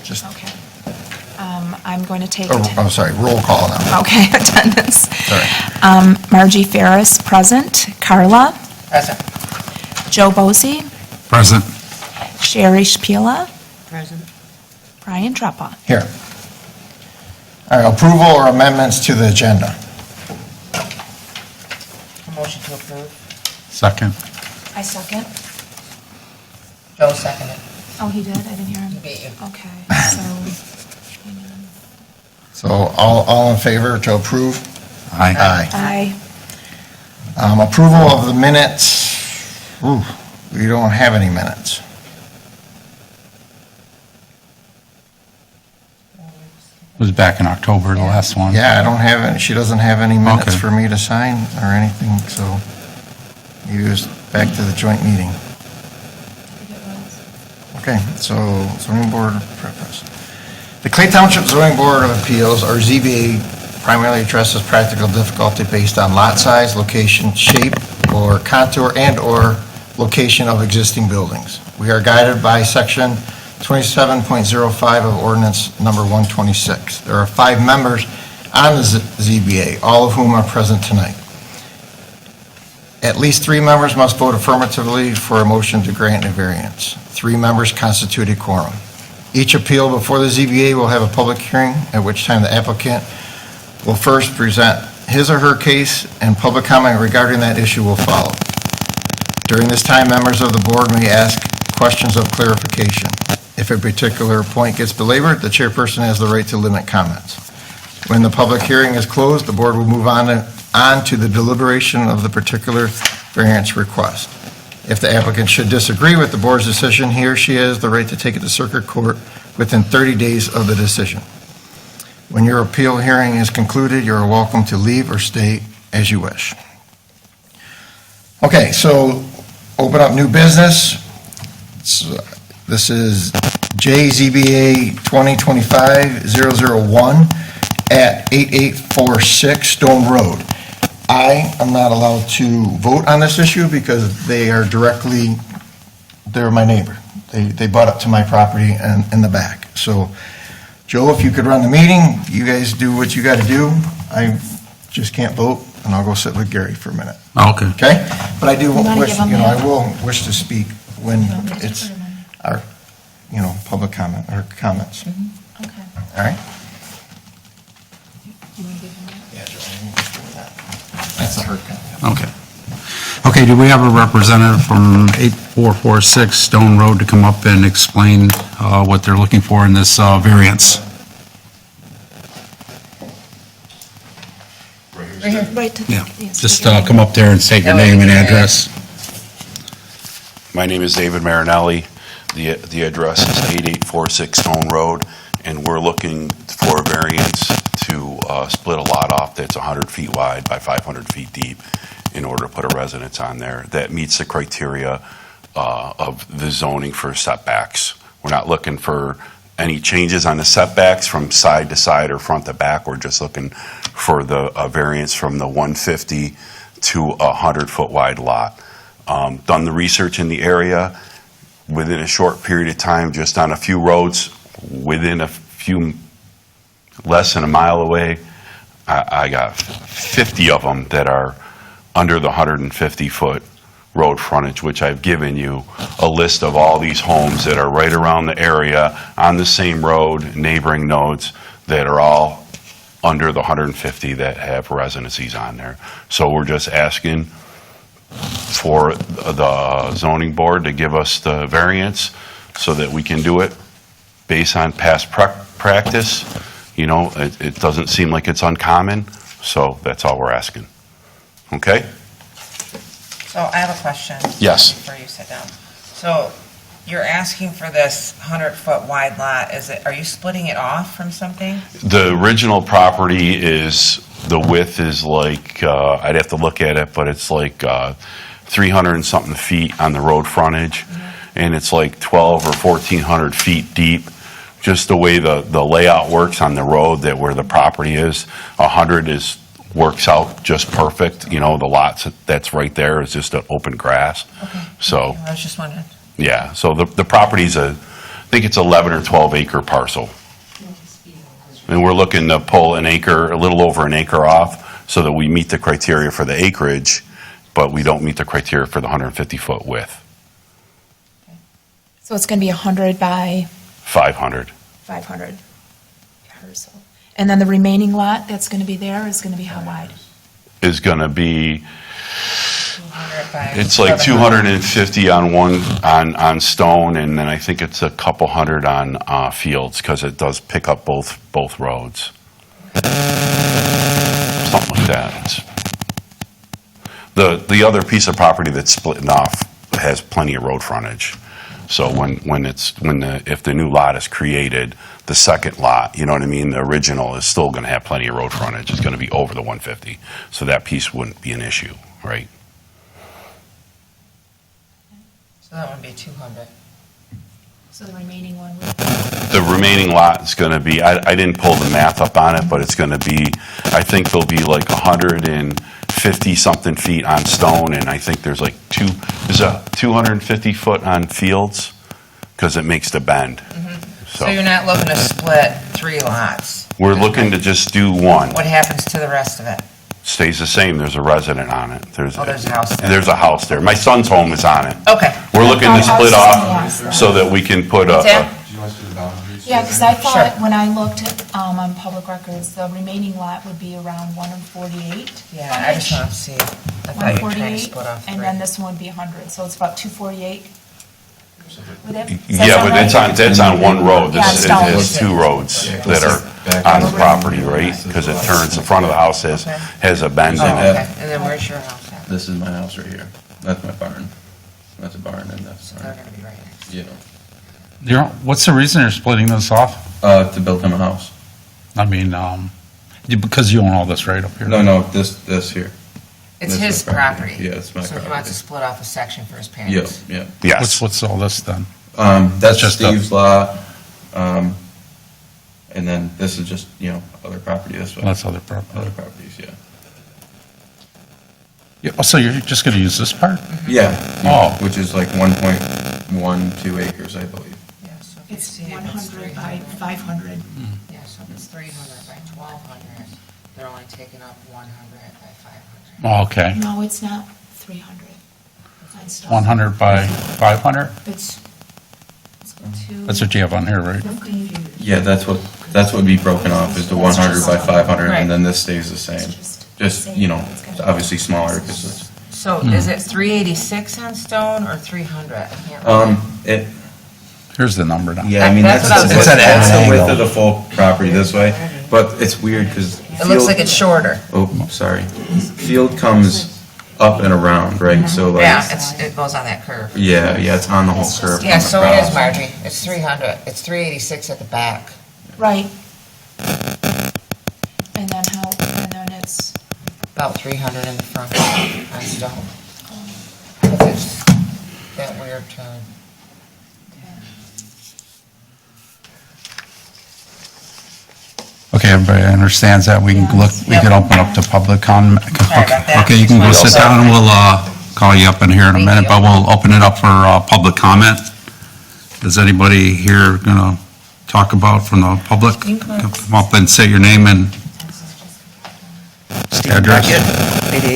Just, Okay. I'm going to take, oh, sorry, roll call now. okay, attendance. Sorry. Margie Ferris, present. Carla. Present. Joe Bosey. Present. Sherry Shpila. Present. Brian Treppa. Here. All right, approval or amendments to the agenda? A motion to approve. Second. I second. Joe seconded. Oh, he did? I didn't hear He him. beat you. Okay, so, hang on. So all in favor to approve? Aye. Aye. Aye. Approval of the minutes. Ooh, we don't have any minutes. It was back in October, the last one. Yeah, I don't have any, she doesn't have any minutes Okay. for me to sign or anything, so maybe it was back to the joint meeting. Okay, so zoning board of preference. The Clay Township Zoning Board of Appeals, or ZBA, primarily addresses practical difficulty based on lot size, location, shape, or contour and/or location of existing buildings. We are guided by section 27.05 of ordinance number 126. There are 5 members on the ZBA, all of whom are present tonight. At least 3 members must vote affirmatively for a motion to grant a variance. 3 members constitute a quorum. Each appeal before the ZBA will have a public hearing, at which time the applicant will first present his or her case, and public comment regarding that issue will follow. During this time, members of the board may ask questions of clarification. If a particular point gets belabored, the chairperson has the right to limit comments. When the public hearing is closed, the board will move on to the deliberation of the particular variance request. If the applicant should disagree with the board's decision, he or she has the right to take it to circuit court within 30 days of the decision. When your appeal hearing is concluded, you are welcome to leave or stay as you wish. Okay, so open up new business. This is JZBA 2025-001 at 8846 Stone Road. I am not allowed to vote on this issue because they're my neighbor. They butt up to my property and in the back. So, Joe, if you could run the meeting, you guys do what you got to do. I just can't vote, and I'll go sit with Gary for a minute. Okay. Okay? But I do wanna wish, give them I that? will wish to speak when You want me to it's put 'em in? our, public comment, or comments. Okay. All right? You want to give him that? Yeah, Joe, I think let's do that. That's a hard comment. Okay. Okay, do we have a representative from 8446 Stone Road to come up and explain what they're looking for in this variance? Right here. Right to, Yeah, yes, just take it. come up there and state your name and address. My name is David Marinelli. The address is 8846 Stone Road, and we're looking for a variance to split a lot off that's 100 feet wide by 500 feet deep in order to put a residence on there that meets the criteria of the zoning for setbacks. We're not looking for any changes on the setbacks from side to side or front to back. We're just looking for the variance from the 150 to a 100-foot wide lot. Done the research in the area. Within a short period of time, just on a few roads, within a few, less than a mile away, I got 50 of them that are under the 150-foot road frontage, which I've given you a list of all these homes that are right around the area, on the same road, neighboring nodes, that are all under the 150 that have residencies on there. So we're just asking for the zoning board to give us the variance so that we can do it based on past practice. It doesn't seem like it's uncommon, so that's all we're asking. Okay? So I have a question. Yes. Before you sit down. So you're asking for this 100-foot wide lot. Are you splitting it off from something? The original property is, the width is like, I'd have to look at it, but it's like 300 and something feet on the road frontage, and it's like 12 or 1,400 feet deep. Just the way the layout works on the road, that where the property is, 100 works out just perfect. The lots that's right there is just an open grass. Okay. So, I was just wondering. yeah, so the property's think it's 11 or 12 acre parcel. And we're looking to pull an acre, a little over an acre off, so that we meet the criteria for the acreage, but we don't meet the criteria for the 150-foot width, So it's going to be 100 by 500. 500 parcel. And then the remaining lot that's going to be there is going to be how wide? Is going to be, 200 by it's like 1100. 250 on on stone, and then I think it's a couple hundred on fields, because it does pick up both roads. Something like that. The other piece of property that's splitting off has plenty of road frontage. So if the new lot is created, the second lot, you know what I mean, the original is still going to have plenty of road frontage. It's going to be over the 150. So that piece wouldn't be an issue, right? So that would be 200. So the remaining one would The remaining lot is going to be, I didn't pull the math up on it, but it's going to be, I think there'll be like 150-something feet on stone, and I think there's like 250 foot on fields, because it makes the bend. So you're not looking to split 3 lots? We're looking to just do one. What happens to the rest of it? Stays the same, there's a resident on it. Oh, there's a house there. There's a house there. My son's home is on it. Okay. We're looking to split Yeah. off so that we can put What's that? Yeah, because I thought Sure. when I looked on public records, the remaining lot would be around 148. Yeah, I just want to see. I thought you were trying to 148, split off 3. and then this one would be 100, so it's about 248 with it? Does that Yeah, sound but right? that's on one road. Yeah, This it's down. is 2 roads that are on the property, right? Because it turns, the front of the house has a bend Oh, in it. okay. And then where's your house at? This is my house right here. That's my barn. That's a barn and that's, So they're going to be right next. yeah. What's the reason you're splitting this off? To build him a house. I mean, because you own all this right up here? No, this here. It's That's his my property. property. Yeah, it's my So he wants property. to split off a section for his Yep, parents. yep. Yes. What's all this then? That's just Steve's lot. And then this is just, other property this way. That's other property. Other properties, yeah. Yeah, so you're just going to use this part? Yeah. Oh. Which is like 1.12 acres, I believe. Yeah, so if you It's see if it's 100 by 300. 500. Yeah, so if it's 300 by 1,200, they're only taking up 100 by 500. Oh, okay. No, it's not 300. On stone. 100 by 500? It's That's what you have on here, right? 50. Yeah, that's what would be broken off is the 100 by 500 Right. and then this stays the same. Just, it's obviously smaller because it's, So is it 386 on stone or 300? I can't remember. Here's the number now. yeah, I mean, That's that's, what I was that's looking the at. width of the full property this way, but it's weird because. It looks like it's shorter. Oh, sorry. Field comes up and around, right? So like. Yeah, it goes on that curve. Yeah, it's on the whole curve. Yeah, so it is, across. Margie. It's 300. It's 386 at the back. Right. And then it's, About 300 in the front on stone. But it's that weird turn. Okay, everybody understands that. We can look, we can open up to public comment. Sorry about that. Okay, you can go sit down and we'll call you up in here in a Thank minute, you. but we'll open it up for public comment. Is anybody here going to talk about from the public? You can. Come up and say your name and Steve Address? Beckett,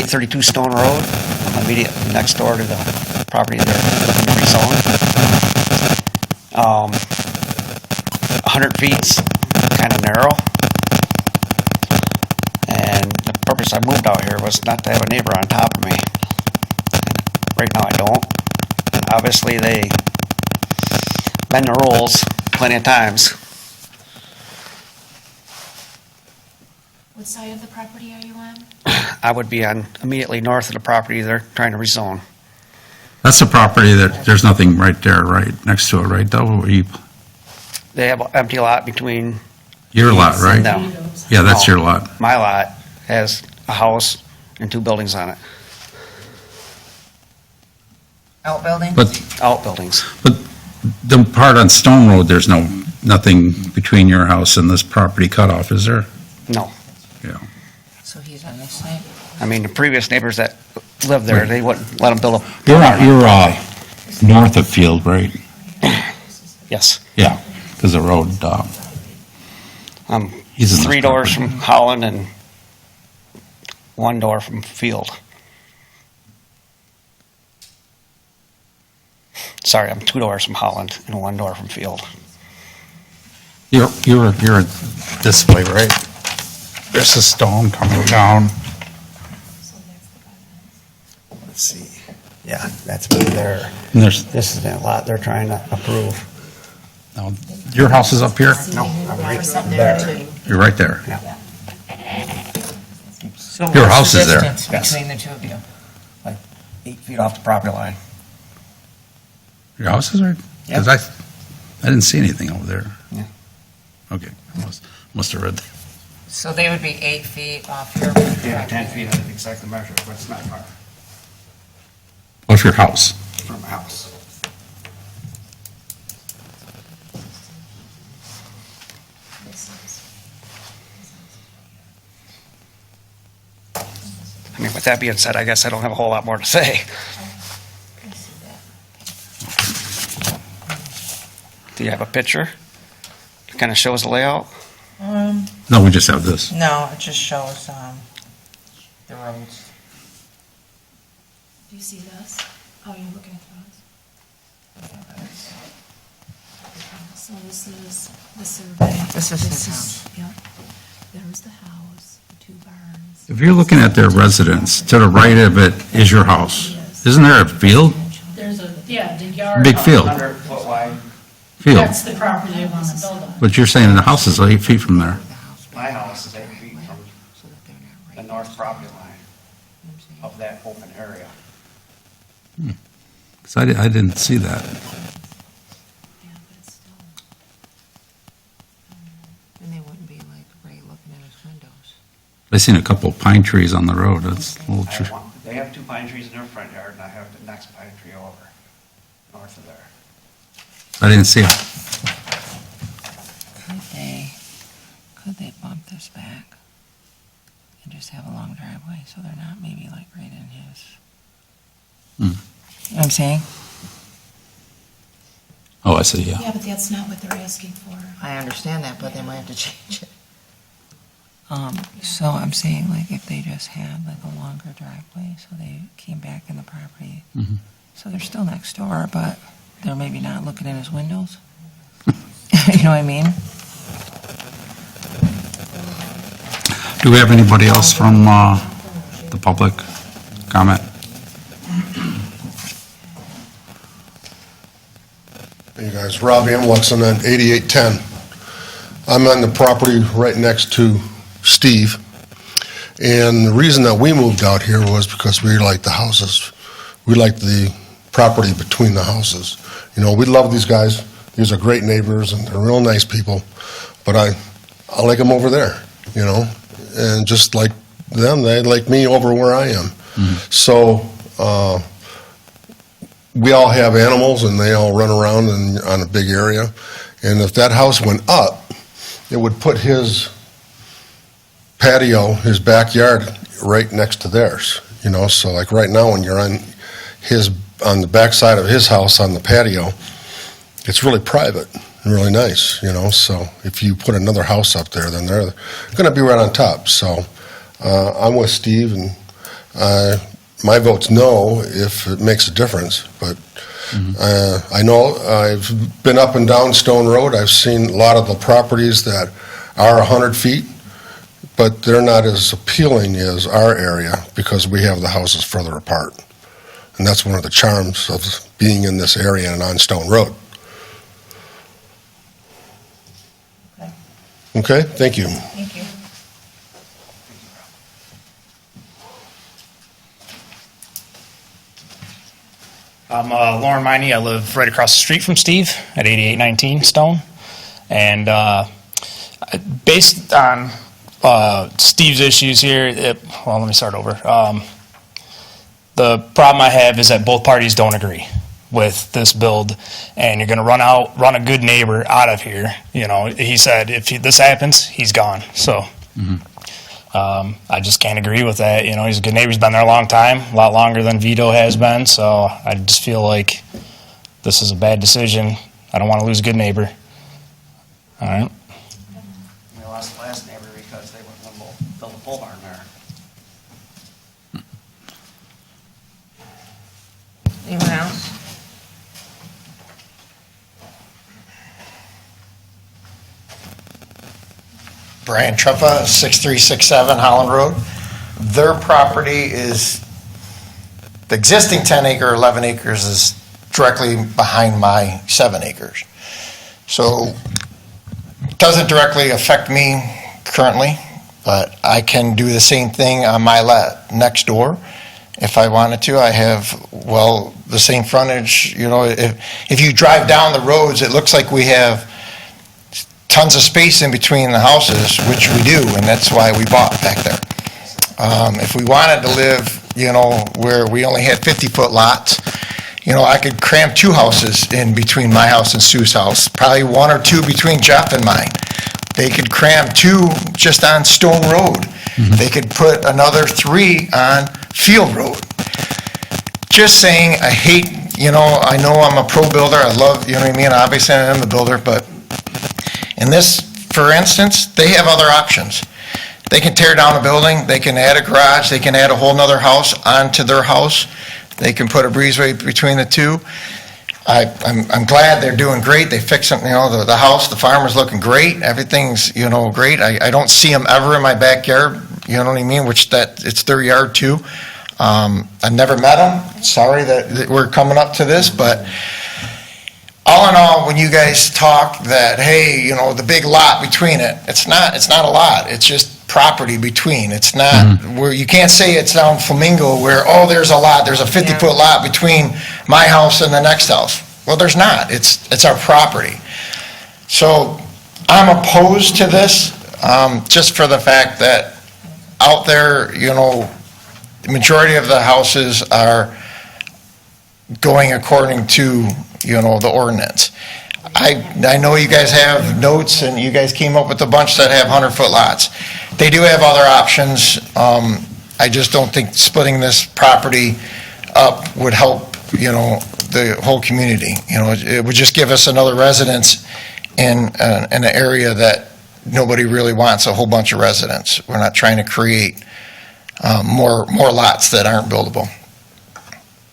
8832 Stone Road. I'm immediately next door to the property they're looking to rezone. 100 feet's kind of narrow. And the purpose I moved out here was not to have a neighbor on top of me. Right now I don't. And obviously they bend the rules plenty of times. what side of the property are you on? I would be on immediately north of the property they're trying to rezone. that's the property that, there's nothing right there, right, next to it, right, though? They have an empty lot between Your lot, right? No. Yeah, that's your lot. My lot has a house and 2 buildings on it, Outbuilding? But outbuildings. the part on Stone Road, there's nothing between your house and this property cutoff, is there? No. Yeah. So he's on this side? I mean, the previous neighbors that lived there, they wouldn't let them build a. You're north of Field, right? Yes. Yeah, because the road, He's in this 3 doors from property. Holland and 1 door from Field. Sorry, I'm 2 doors from Holland and 1 door from Field. You're this way, right? There's a stone coming down. Let's see. Yeah, that's me there. And there's, This is a lot they're trying to approve. now, your house is up here? No, I'm right Something there. there too. You're right there. Yeah. So Your what's house the is there. distance Yes. between the two of you? Like 8 feet off the property line. Your house is right? Because I didn't see anything over there. Yeah. Okay, must have read that. So they would be 8 feet off your. Yeah, 10 feet, I didn't exactly measure, but it's not far What's your house? from my house. I mean, with that being said, I guess I don't have a whole lot more to say. Do you have a picture? It kind of shows the layout? No, we just have this. No, it just shows, the roads. Do you see this? Oh, you're looking at those? So this is the survey. This is his house. Yep. There's the house, the 2 barns. If you're looking at their residence, to the right of it is your house. Isn't there a field? There's a, yeah, the yard. Big field. 100-foot wide. Field. That's the property they want to build on. But you're saying the house is 8 feet from there. My house is 8 feet from the north property line of that open area. Because I didn't see that. Yeah, but it's still. And they wouldn't be like right looking at his windows. I seen a couple pine trees on the road. That's a little true. They have 2 pine trees in their front yard, and I have the next pine tree over, north of there. I didn't see it. Could they bump this back and just have a long driveway so they're not maybe like right in his? You know what I'm saying? Oh, I see, yeah. Yeah, but that's not what they're asking for. I understand that, but they might have to change it. So I'm saying like if they just had like a longer driveway, so they came back in the property. Mhm. So they're still next door, but they're maybe not looking in his windows. You know what I mean? Do we have anybody else from the public comment? Hey guys, Rob Amlexon on 8810. I'm on the property right next to Steve, and the reason that we moved out here was because we like the houses. We like the property between the houses. You know, we love these guys. These are great neighbors, and they're real nice people, but I like them over there, you know, and just like them, they like me over where I am. So, we all have animals and they all run around on a big area. And if that house went up, it would put his patio, his backyard, right next to theirs. You know, so like right now when you're on the back side of his house on the patio, it's really private and really nice, you know. So if you put another house up there, then they're going to be right on top. So I'm with Steve, and my vote's no if it makes a difference, but I know I've been up and down Stone Road. I've seen a lot of the properties that are 100 feet, but they're not as appealing as our area because we have the houses further apart. And that's one of the charms of being in this area and on Stone Road. Okay, thank you. Thank you. I'm Lauren Miney. I live right across the street from Steve at 8819 Stone. And based on Steve's issues here, well, let me start over. The problem I have is that both parties don't agree with this build, and you're going to run a good neighbor out of here. You know, he said if this happens, he's gone. So I just can't agree with that. You know, he's a good neighbor. He's been there a long time, a lot longer than Vito has been. So I just feel like this is a bad decision I don't want to lose a good neighbor. All right. We lost the last neighbor because they wouldn't want to build a pole barn there. Anyone else? Brian Truppa, 6367 Holland Road. Their property is, the existing 10 acre, 11 acres is directly behind my 7 acres. So it doesn't directly affect me currently, but I can do the same thing on my lot next door. If I wanted to, I have, well, the same frontage, you know, if you drive down the roads, it looks like we have tons of space in between the houses, which we do, and that's why we bought back there. If we wanted to live, you know, where we only had 50-foot lots, you know, I could cram 2 houses in between my house and Sue's house, probably 1 or 2 between Jeff and mine. They could cram 2 just on Stone Road. They could put another 3 on Field Road. Just saying, I hate, you know, I know I'm a pro builder, I love, you know what I mean, obviously I am a builder, but in this, for instance, they have other options. They can tear down a building, they can add a garage, they can add a whole nother house onto their house, they can put a breezeway between the 2. I'm glad they're doing great, they fixed it, you know, the house, the farm is looking great, everything's, you know, great. I don't see them ever in my backyard, you know what I mean, which that, it's their yard too. I've never met them, sorry that we're coming up to this, but all in all, when you guys talk that, hey, you know, the big lot between it, it's not a lot, it's just property between. It's not, where you can't say it's down Flamingo where, oh, there's a lot, there's a 50-foot lot between my house and the next house. Well, there's not, it's our property. So I'm opposed to this, just for the fact that out there, you know, the majority of the houses are going according to, you know, the ordinance. I know you guys have notes and you guys came up with a bunch that have 100-foot lots. They do have other options. I just don't think splitting this property up would help, you know, the whole community. You know, it would just give us another residence in an area that nobody really wants, a whole bunch of residents. We're not trying to create more lots that aren't buildable.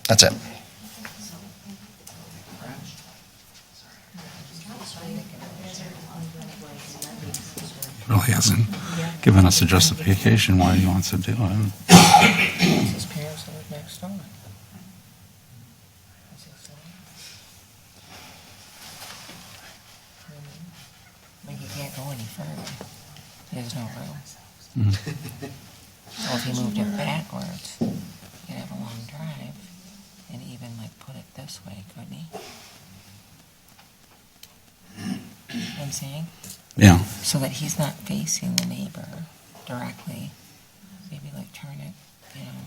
That's it. Really hasn't given us a justification why he wants to do it. His parents live next door. Like, he can't go any further. There's no room. So if he moved it backwards, he'd have a long drive and even like put it this way, couldn't he? You know what I'm saying? Yeah. So that he's not facing the neighbor directly. Maybe like turn it, you know.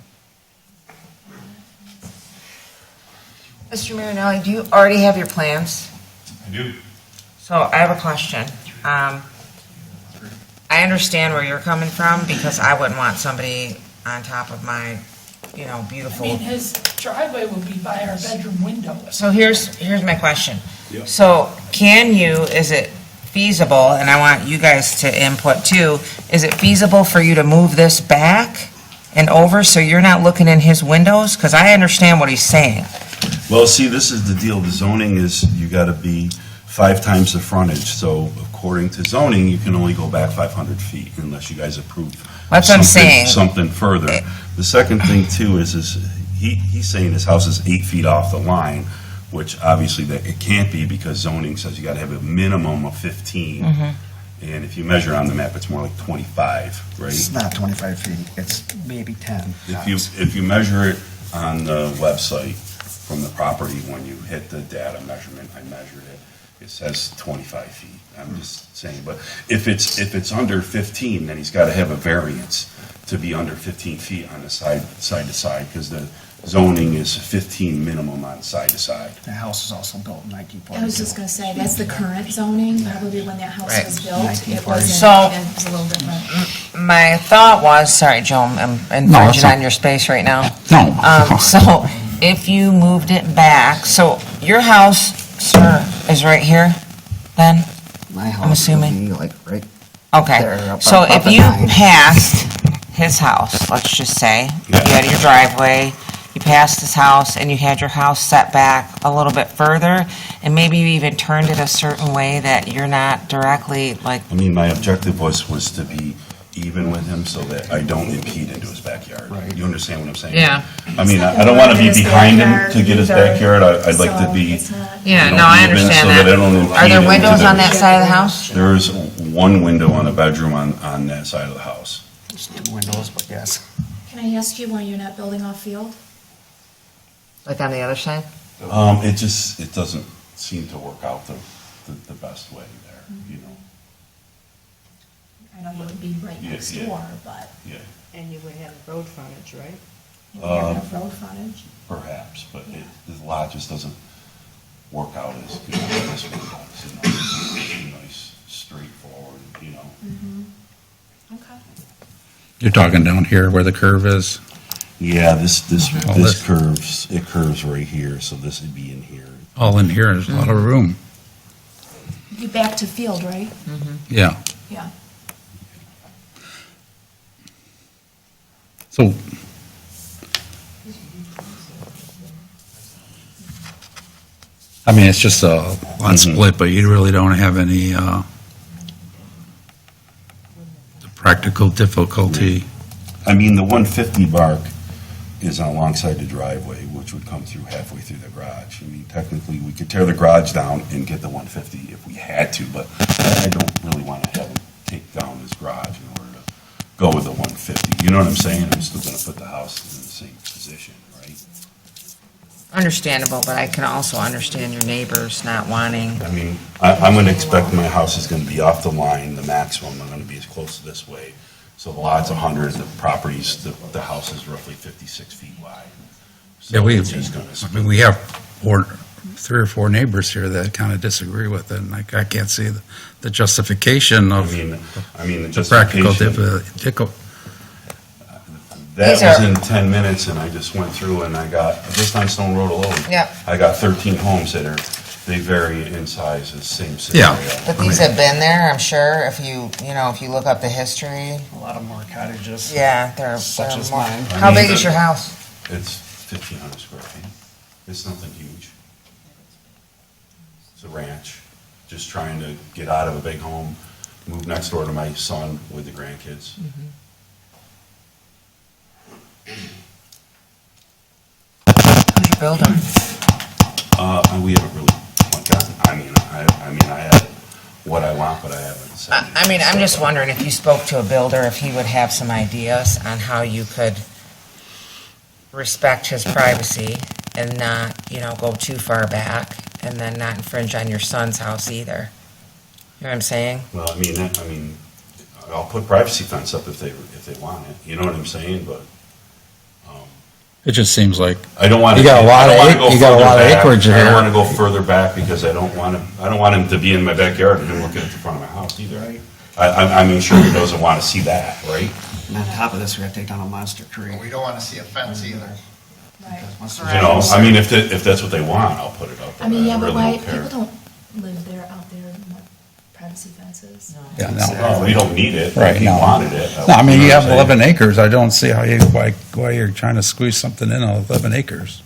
Mr. Marinelli, do you already have your plans? I do. So I have a question. I understand where you're coming from because I wouldn't want somebody on top of my, you know, I beautiful. mean, his driveway will be by our bedroom window. So here's my question. Yep. So is it feasible, and I want you guys to input too, is it feasible for you to move this back and over so you're not looking in his windows? Because I understand what he's saying. Well, see, this is the deal. The zoning is you got to be 5 times the frontage. So according to zoning, you can only go back 500 feet unless you guys approve. That's what I'm saying. Something further. The second thing too is he's saying his house is 8 feet off the line, which obviously that it can't be because zoning says you got to have a minimum of 15. And if you measure on the map, it's more like 25, right? It's not 25 feet, it's maybe 10. If you measure it on the website from the property, when you hit the data measurement, I measured it, it says 25 feet. I'm just saying, but if it's under 15, then he's got to have a variance to be under 15 feet on the side to side, because the zoning is 15 minimum on side to side. The house was also built in 1942. I was just gonna say, that's the current zoning, probably when that house Right. was built, it 1940. wasn't, So- it was a little different. My thought was, sorry, Joe, I'm infringing on your space right now. No. So if you moved it back, so your house, sir, is right here, then? My house would assuming. be like right Okay, there. so up if at you 9. passed his house, let's just say, you had your driveway, you passed his house, and you had your house set back a little bit further, and maybe you even turned it a certain way that you're not directly, like, I mean, my objective was to be even with him so that I don't impede into his backyard. Right. You understand what I'm saying? Yeah. I mean, It's not I don't want to gonna be his behind him backyard to get his either, backyard. I'd like to so be, it's not- yeah, you no, know, I even understand so that I don't that. impede Are there into windows the- on that side of the house? There's one window on a bedroom on that side of the house. There's 2 windows, but yes. Can I ask you why you're not building off field? Like on the other side? It doesn't seem to work out the best way there, you know? I know you would be right Yeah, next yeah. door, but Yeah, And you would have road frontage, right? you have enough road frontage. perhaps, but the lot just doesn't work out as good as this one does, you know? It's nice, straightforward, you know? Okay. You're talking down here where the curve is? Yeah, this Oh, this- curves right here, so this would be in here. All in here, there's a lot of room. You back to field, right? Yeah. Yeah. So, I mean, it's just a lot split, but you really don't have any practical difficulty. I mean, the 150 bark is alongside the driveway, which would come through halfway through the garage. I mean, technically, we could tear the garage down and get the 150 if we had to, but I don't really want to have him take down his garage in order to go with the 150. You know what I'm saying? I'm still going to put the house in the same position, right? Understandable, but I can also understand your neighbors not wanting. I mean, I'm going to expect my house is going to be off the line, the maximum. I'm going to be as close to this way. So the lot's 100, the property's, the house is roughly 56 feet wide. So Yeah, it's just gonna I mean, we have 3 or 4 neighbors here that kind of disagree with it, and I can't see the justification I of mean, the the practical justification, that These was are- in 10 minutes, and I just went through and I got, just on Stone Road alone. Yep. I got 13 homes that they vary in size, the same Yeah. scenario. But these have been there, I'm sure, if you look up the history. A lot of more cottages. Yeah, they're Such as more. mine. How I mean, big is your house? It's 1,500 square feet. It's nothing huge. It's a ranch, just trying to get out of a big home, move next door to my son with the grandkids. Who's your builder? We haven't really gotten, I have what I want, but I haven't said. I mean, I'm just wondering if you spoke to a builder, if he would have some ideas on how you could respect his privacy and not, go too far back, and then not infringe on your son's house either. You know what I'm saying? Well, I mean, I'll put privacy fence up if they want it, you know what I'm saying, but, it just seems like I don't want to. You got a lot of you got a lot of acreage I here. don't want to go further back because I don't want him to be in my backyard and him looking at the front of my house either. I mean, sure he doesn't want to see that, right? And on top of this, we have to take down a monster tree. We don't want to see a fence either. Right. Monster You know, trees. I mean, if that's what they want, I'll put it up. I mean, yeah, but really why, don't care. people don't live there, out there, in what, privacy fences? Yeah, no. No, we don't need it. Right, If he no. wanted it. No, I mean, know you what have I'm saying? 11 acres. I don't see why you're trying to squeeze something in on 11 acres.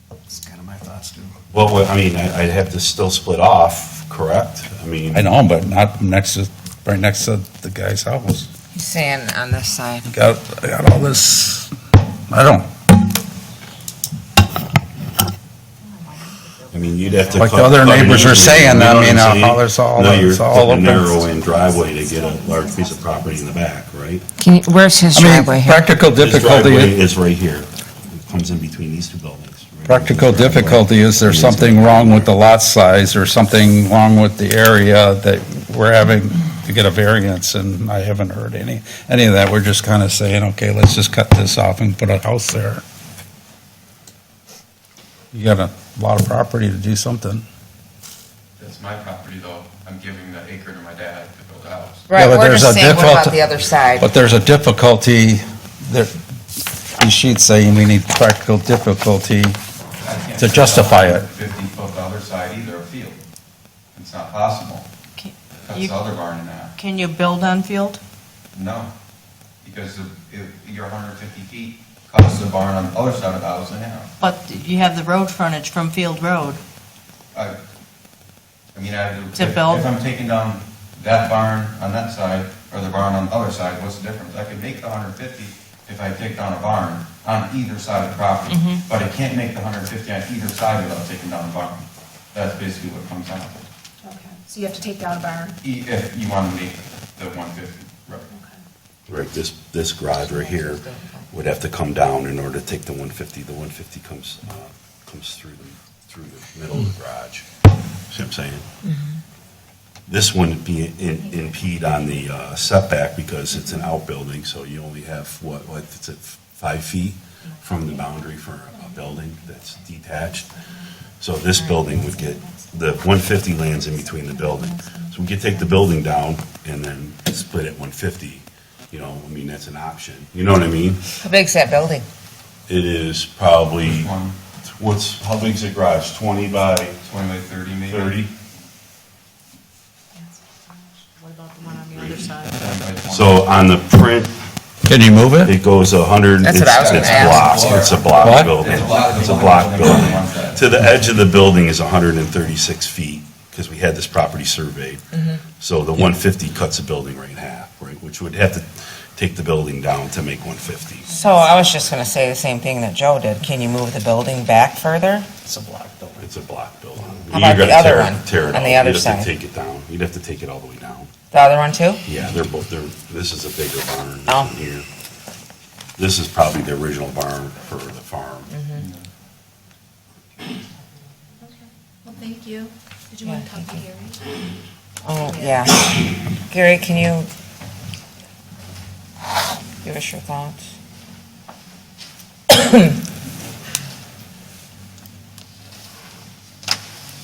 That's kind of my thoughts too. Well, I mean, I'd have to still split off, correct? I mean. I know, but not right next to the guy's house. He's saying on this side. I got all this, I don't, I mean, you'd have to. Like the cut- other cut it neighbors in, are saying, you know I what mean, I'm saying? how there's all- No, you're it's all putting a open. narrow-in driveway to get a large piece of property in the back, right? Where's his I mean, driveway here? practical His driveway difficulty, is right here. It comes in between these two buildings. right? practical His driveway. difficulty, is there something wrong with the lot size or something wrong with the area that we're having to get a variance? And I haven't heard any of that. We're just kind of saying, okay, let's just cut this off and put a house there. You got a lot of property to do something. That's my property, though. I'm giving the acre to my dad to build a house. Right, but we're there's just a saying, what about difficult- the other side? But there's a difficulty, these sheets saying we need practical difficulty to justify it. 50 foot the other side It's not possible. Can- Cuts you- the other barn in half. Can you build on field? No, because your 150 feet cuts the barn on the other side of the house in half. But you have the road frontage from Field Road. I mean, To build? if I'm taking down that barn on that side or the barn on the other side, what's the difference? I can make the 150 if I take down a barn on either side of the property, but I can't make the 150 on either side without taking down a barn. That's basically what comes down to. Okay, so you have to take down a barn. If you want to make the 150, right. Right, this garage right here would have to come down in order to take the 150. The 150 comes through the middle of the garage. See what I'm saying? This wouldn't be impede on the setback because it's an outbuilding, so you only have, what, it's at 5 feet from the boundary for a building that's detached. So this building would get, the 150 lands in between the building. So we could take the building down and then split it 150. You know, I mean, that's an option. You know what I mean? How big's that building? It is probably, One, how big's the garage? 20 by 20 by 30 maybe. 30? What about the one on the other side? 10 by 20. So on the print, Can you move it? it goes 100, That's what I was gonna it's ask. block, it's a block What? building. It's It's a block building. To the edge of the building is 136 feet, because we had this property surveyed. So the 150 cuts the building right in half, right, which would have to take the building down to make 150. So I was just gonna say the same thing that Joe did. Can you move the building back further? It's a block building. It's a block building. How about You're the gonna other tear it- one, tear it on the out. other You'd have side? to take it down. You'd have to take it all the way down. The other one too? Yeah, this is a bigger barn Oh. than here. This is probably the original barn for the farm. Okay, well, thank you. Did you Yeah, want to talk to thank Gary? Oh, yeah. Gary, can you give us your thoughts?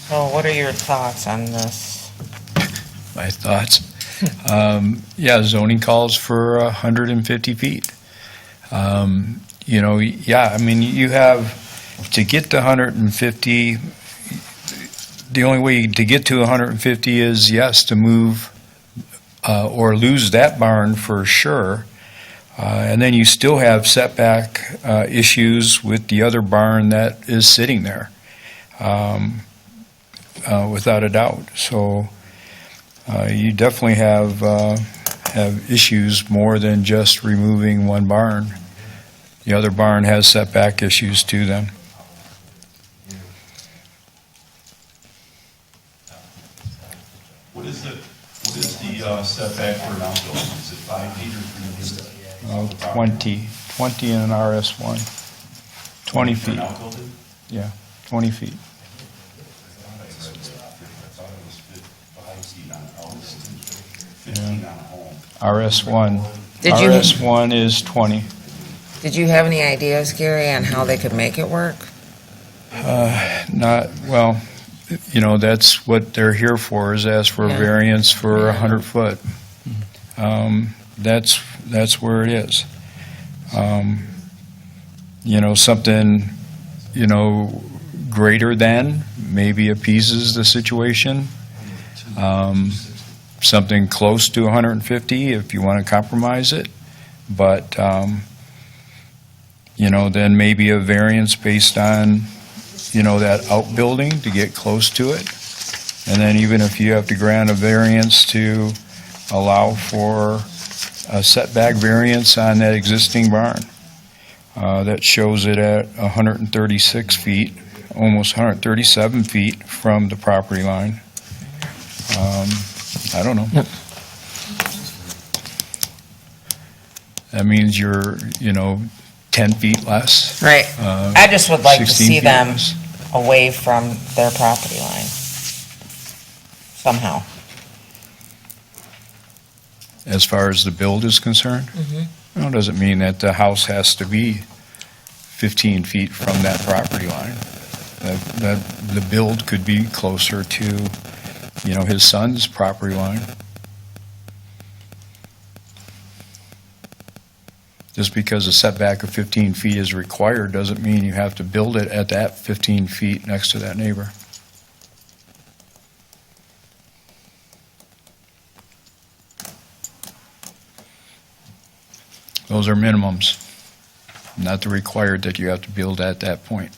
So what are your thoughts on this? My thoughts. Yeah, zoning calls for 150 feet. You know, yeah, I mean, you have, to get to 150, the only way to get to 150 is, yes, to move or lose that barn for sure. And then you still have setback issues with the other barn that is sitting there, without a doubt. So you definitely have issues more than just removing one barn. The other barn has setback issues too then. What is the setback for an outbuilding? Is it 5 feet or 3 feet? 20 in an RS1, 20 For an feet, outbuilding? yeah, 20 feet. I thought it was 5 feet on a house, 15 on a home. RS1. Did you- RS1 is 20. Did you have any ideas, Gary, on how they could make it work? Not, well, you know, that's what they're here for, is ask for a Yeah. variance for 100 foot. That's where it is. You know, something, you know, greater than maybe appeases the situation. Something close to 150 if you want to compromise it. But, you know, then maybe a variance based on, you know, that outbuilding to get close to it. And then even if you have to grant a variance to allow for a setback variance on that existing barn, that shows it at 136 feet, almost 137 feet from the property line. I don't know. That means you're, you know, 10 feet less. Right. I just would like to 16 see feet them less. away from their property line. Somehow. As far as the build is concerned? Well, it doesn't mean that the house has to be 15 feet from that property line. That the build could be closer to, you know, his son's property line. Just because a setback of 15 feet is required doesn't mean you have to build it at that 15 feet next to that neighbor. Those are minimums, not the required that you have to build at that point.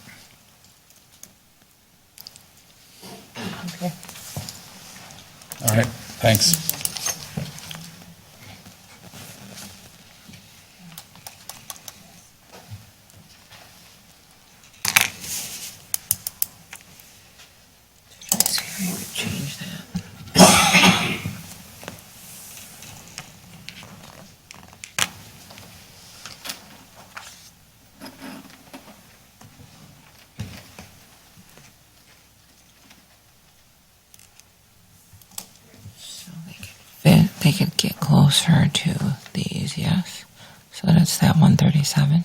Okay. All right, thanks. Try to see if I could change that. So they could get closer to these, yes. So that's that 137.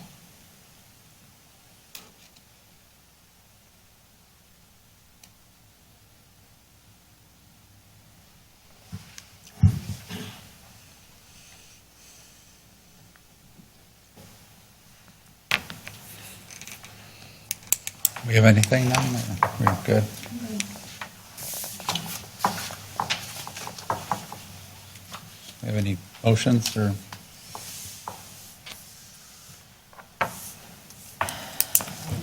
We have anything now? We're good. We have any motions or?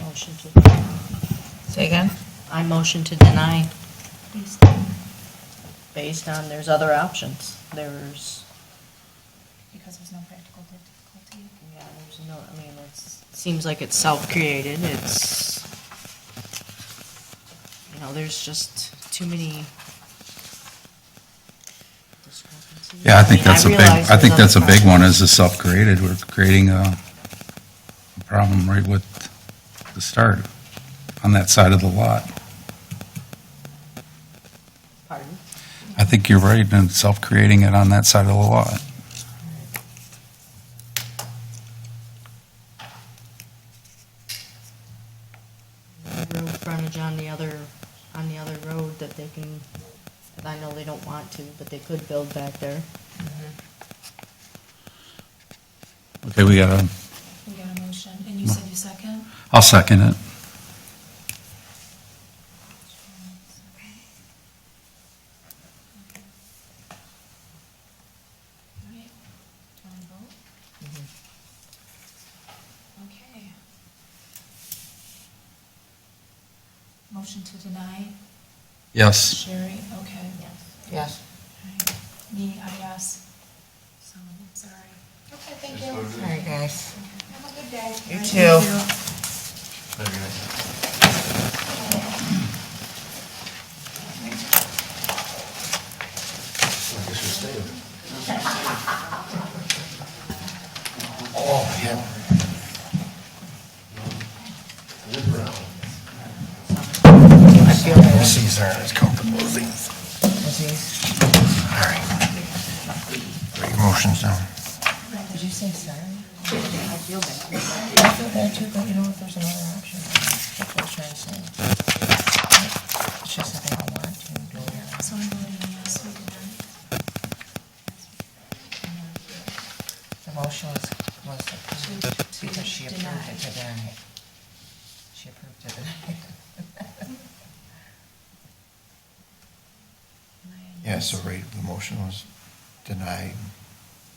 Motion to, Say again? I motion to deny Based on- based on there's other options. There's, Because there's no practical difficulty. yeah, there's no, I mean, seems like it's self-created. It's, there's just too many discrepancies. Yeah, I think that's a big, realize I think there's that's a other big one, is the self-created. We're creating a problem right with the start on that side of the lot. Pardon? I think you're right in self-creating it on that side of the lot. Road frontage on the other road that they can, and I know they don't want to, but they could build back there. Okay, we got We got a motion, and you said you second? I'll second it. All right. Do you want to vote? Okay. Motion to deny, Yes. Sherry, okay. Yes. All right. Me, I yes. So, sorry. Okay, thank you. All right, guys. Have a good day. You All right, too. thank you. Oh, yeah. I feel better. These aren't as comfortable as these. All right. Put your motions down. Did you say sorry? I feel bad. I feel bad too, but you know what, there's another option. That's what I was trying to say. It's just that they don't want to do it. So I'm voting yes, we deny. The motion was approved because she approved it to deny it. She approved it to deny it. Yeah, so right, the motion was denied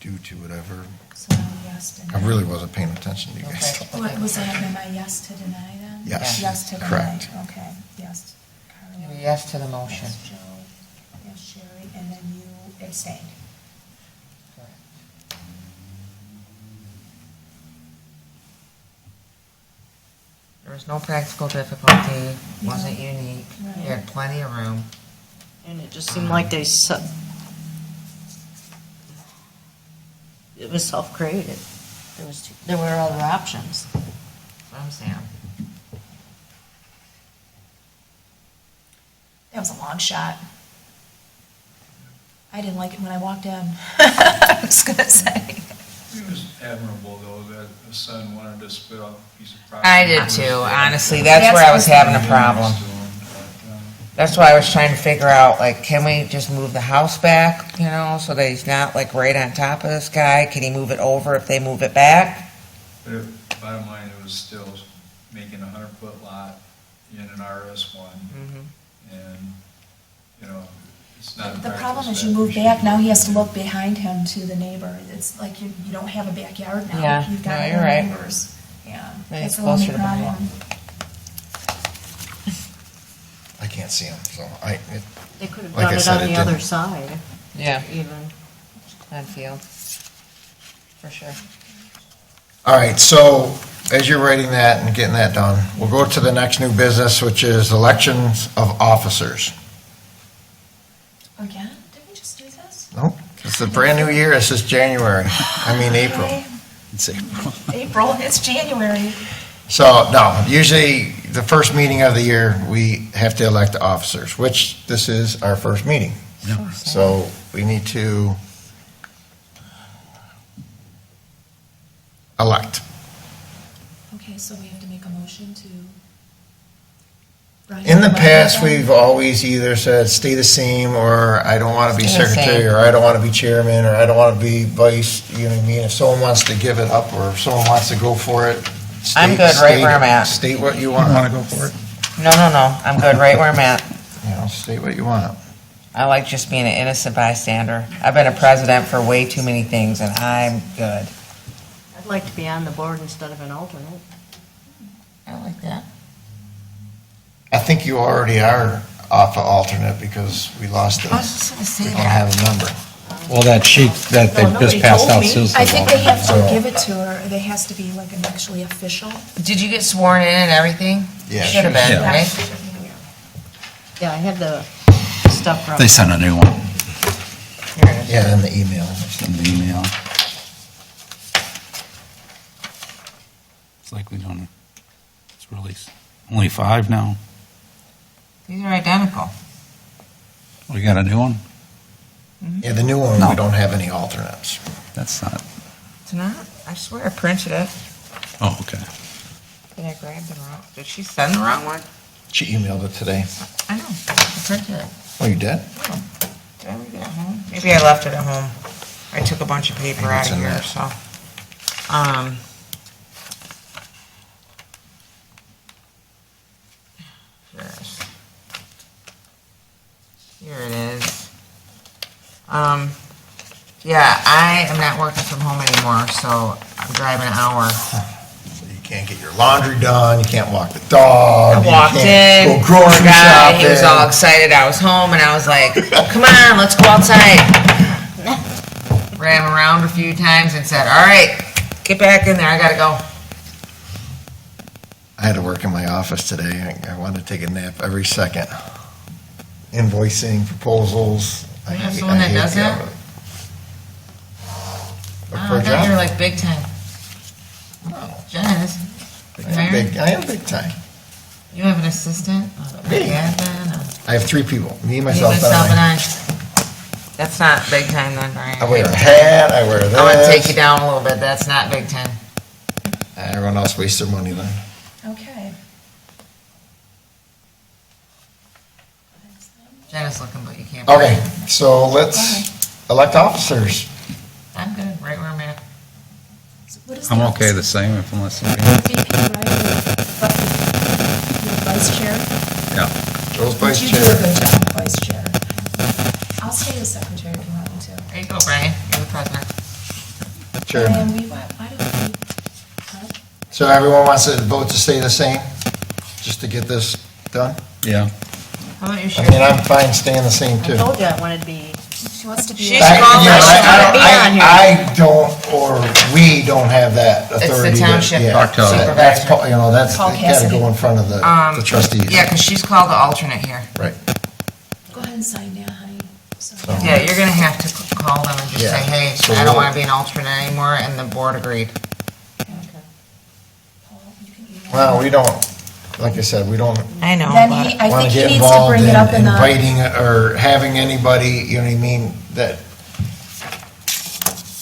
due to whatever. So now yes, I deny. really wasn't paying attention to you guys. Okay. What was that, am I yes to deny then? Yes, Yes to deny, correct. okay, yes. Carla. Yes to the motion. Yes, Joe, yes, Sherry, and then you abstained. There was no practical difficulty, wasn't unique, you had plenty of room. And it just seemed like it was self-created. There were other options. That's what I'm saying. That was a long shot. I didn't like it when I walked in. I was gonna say. It was admirable, though, that the son wanted to split off a piece of property. I did too, honestly, that's where I was having a problem. That's why I was trying to figure out, like, can we just move the house back, so that he's not like right on top of this guy? Can he move it over if they move it back? But bottom line, it was still making a 100-foot lot in an RS1. Mm-hmm. And, It's not a The practice problem is that you we move should back, do. now he has to look behind him to the neighbor. It's like you don't have a backyard now. Yeah, You've got no, you're other right. neighbors. Yeah, Yeah, that's it's the only closer to behind. problem. I can't see them, so They could have Like I done it said, on it the other didn't- side, Yeah, even. on field. For sure. All right, so as you're writing that and getting that done, we'll go to the next new business, which is elections of officers. Again? Did we just do this? Nope, it's a brand new year, this is January, April. Okay. It's April. April, it's January. So, no, usually the first meeting of the year, we have to elect the officers, which this is our first meeting. So we need to elect. Okay, so we have to make a motion to. In the past, we've always either said stay the same, or I don't want to be Stay the secretary, same. or I don't want to be chairman, or I don't want to be vice, you know what I mean? If someone wants to give it up, or if someone wants to go for it. I'm state- good right state- where I'm at. State what you want. Want to go for it? No, I'm good right where I'm at. You know, state what you want. I like just being an innocent bystander. I've been a president for way too many things, and I'm good. I'd like to be on the board instead of an alternate. I like that. I think you already are off of alternate because we lost the, I was just gonna say we don't that. have a member. Well, that sheet that they No, just nobody passed told out, me. Susan. I think they have to So- give it to her. They has to be like an actually official. Did you get sworn in and everything? Yeah, Should have been, Yeah. right? Yeah, I had the stuff from. They sent a new one Here it is. Yeah, in the email. in the email. It's like we don't, it's really only 5 now. These are identical. We got a new one? Yeah, the new one, No. we don't have any alternates. That's not, It's not? I swear I printed it. oh, okay. Did I grab the wrong? Did she send the wrong one? She emailed it today. I know. I printed it. Oh, you did? Did I leave it at home? Maybe I left it at home. I took a bunch of paper Maybe out it's of in here, there. so. Yes. Here it is. Yeah, I am not working from home anymore, so I'm driving an hour. So you can't get your laundry done, you can't walk the dog. I you walked can't in, Go poor grocery guy, shopping. he was all excited I was home, and I was like, oh, come on, let's go outside. Ran around a few times and said, all right, get back in there, I gotta go. I had to work in my office today. I wanted to take a nap every second. Invoicing, proposals. You have someone that does that? Look Oh, for I a thought you were job. like big time. No, Janice, I am big time. you have an assistant? Me. Yeah, then, I have 3 people, me, me, myself, myself, and and I. That's not big time then, Brian. I wear a hat, I wear this. I wanna take you down a little bit, that's not big time. Everyone else wastes their money then. Okay. Janice looking, but you can't. Okay, so let's elect officers. I'm good, right where I'm at. So what is I'm the okay the office? same if unless, VP, right? Vice chair? yeah. Joe's But vice you do a chair. good job, vice chair. I'll stay as secretary if you want me to. There you go, Brian, you're the president. Chairman. And why don't we, huh? So everyone wants to vote to stay the same, just to get this done? Yeah. How about you, I mean, Sherry? I'm fine staying the same I too. told you I wanted to be, She wants to be. She's I- called you know, us. I don't, or we don't have that the authority. to- township yeah, Talk to so her. That's, you know, that's, Call gotta Cassidy. go in front of the trustees. Yeah, because she's called the alternate here. Right. Go ahead and sign that, honey. So- Yeah, you're gonna have to call them and just Yeah, say, hey, so I don't we'll- wanna be an alternate anymore, and the board agreed. Paul, you can email Well, me. we don't, like I said, we don't I know, Then but he, I want think to he get needs to involved bring it up in in the. inviting or having anybody, you know what I mean, that,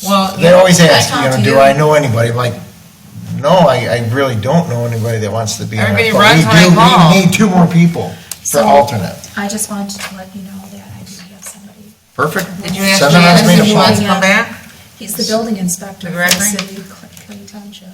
well, they always I ask, talked you know, to do you. I know anybody? I'm like, no, I really don't know anybody that wants to be on it. Everybody But runs when I call. We need 2 more people for So- alternate. I just wanted to let you know that I do have somebody. Perfect. Did you ask Send them Janice as me if to she Paul. wants to come back? He's the building inspector The for the Gregory? city of Clay Township.